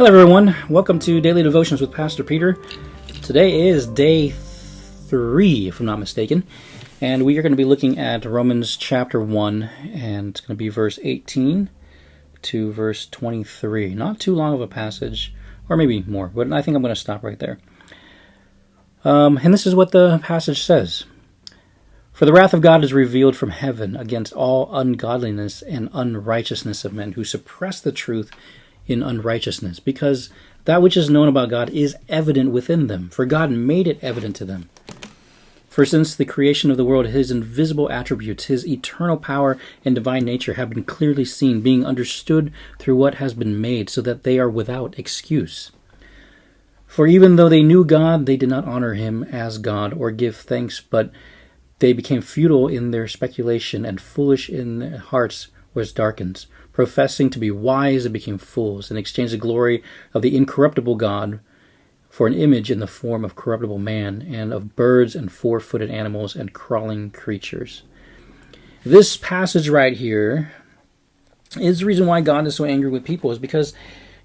Hello everyone, welcome to Daily Devotions with Pastor Peter. Today is day 3, if I'm not mistaken, and we are going to be looking at Romans chapter 1, and it's going to be verse 18 to verse 23. Not too long of a passage, or maybe more, but I think I'm going to stop right there. And this is what the passage says. For the wrath of God is revealed from heaven against all ungodliness and unrighteousness of men who suppress the truth in unrighteousness, because that which is known about God is evident within them, for God made it evident to them. For since the creation of the world, his invisible attributes, his eternal power and divine nature have been clearly seen, being understood through what has been made, so that they are without excuse. For even though they knew God, they did not honor him as God or give thanks, but they became futile in their speculation, and foolish in their hearts was darkened. Professing to be wise, they became fools, and exchanged the glory of the incorruptible God for an image in the form of corruptible man, and of birds and four-footed animals and crawling creatures. This passage right here is the reason why God is so angry with people, is because,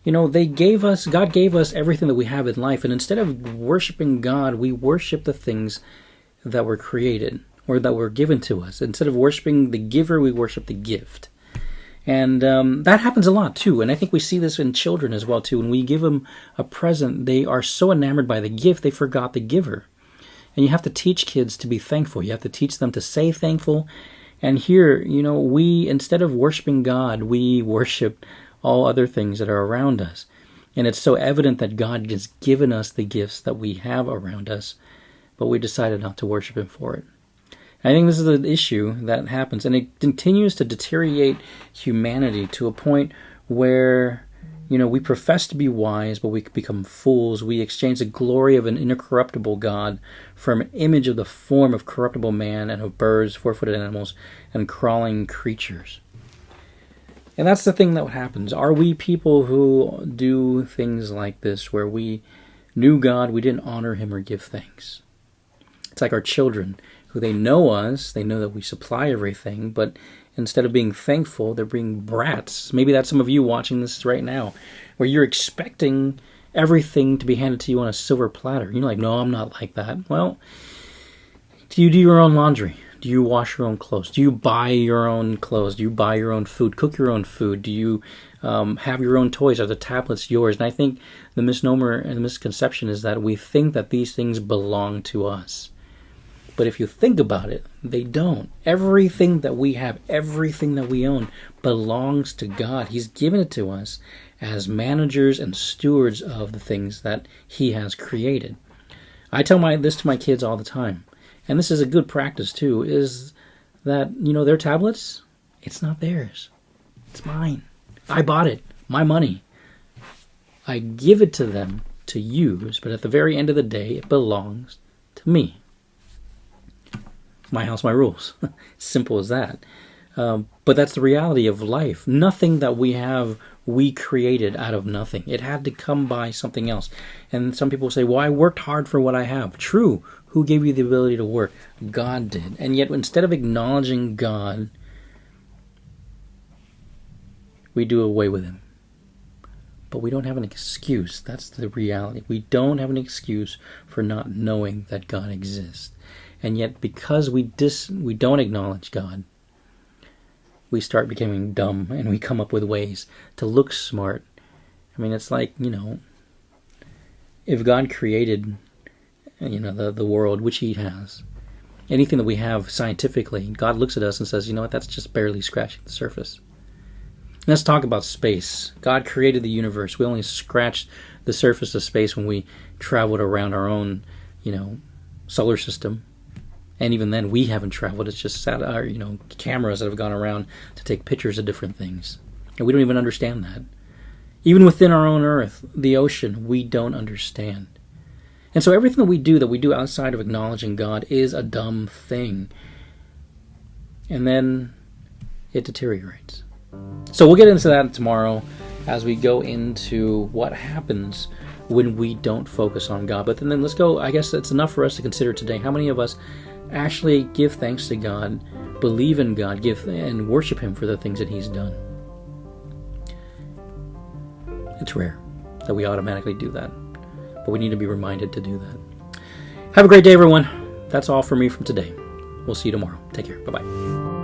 God gave us everything that we have in life, and instead of worshiping God, we worship the things that were created or that were given to us. Instead of worshiping the giver, we worship the gift. And that happens a lot too, and I think we see this in children as well too. When we give them a present, they are so enamored by the gift, they forgot the giver. And you have to teach kids to be thankful. You have to teach them to say thankful. And here, we, instead of worshiping God, we worship all other things that are around us. And it's so evident that God has given us the gifts that we have around us, but we decided not to worship him for it. I think this is the issue that happens, and it continues to deteriorate humanity to a point where, we profess to be wise, but we become fools. We exchange the glory of an incorruptible God for an image of the form of corruptible man and of birds, four-footed animals, and crawling creatures. And that's the thing that happens. Are we people who do things like this, where we knew God, we didn't honor him or give thanks? It's like our children, who they know us, they know that we supply everything, but instead of being thankful, they're being brats. Maybe that's some of you watching this right now, where you're expecting everything to be handed to you on a silver platter. You're like, no, I'm not like that. Well, do you do your own laundry? Do you wash your own clothes? Do you buy your own clothes? Do you buy your own food? Cook your own food? Do you have your own toys? Are the tablets yours? And I think the misnomer and the misconception is that we think that these things belong to us. But if you think about it, they don't. Everything that we have, everything that we own, belongs to God. He's given it to us as managers and stewards of the things that he has created. I tell this to my kids all the time, and this is a good practice too, is that, their tablets, it's not theirs. It's mine. I bought it. My money. I give it to them to use, but at the very end of the day, it belongs to me. My house, my rules. Simple as that. But that's the reality of life. Nothing that we have, we created out of nothing. It had to come by something else. And some people say, well, I worked hard for what I have. True. Who gave you the ability to work? God did. And yet, instead of acknowledging God, we do away with him. But we don't have an excuse. That's the reality. We don't have an excuse for not knowing that God exists. And yet, because we don't acknowledge God, we start becoming dumb, and we come up with ways to look smart. I mean, it's like, if God created, the world, which he has, anything that we have scientifically, God looks at us and says, that's just barely scratching the surface. Let's talk about space. God created the universe. We only scratched the surface of space when we traveled around our own, solar system. And even then, we haven't traveled. It's just cameras that have gone around to take pictures of different things. And we don't even understand that. Even within our own earth, the ocean, we don't understand. And so everything that we do outside of acknowledging God is a dumb thing. And then it deteriorates. So we'll get into that tomorrow as we go into what happens when we don't focus on God. But then let's go, I guess that's enough for us to consider today. How many of us actually give thanks to God, believe in God, and worship him for the things that he's done? It's rare. that we automatically do that. But we need to be reminded to do that. Have a great day, everyone. That's all for me from today. We'll see you tomorrow. Take care. Bye-bye.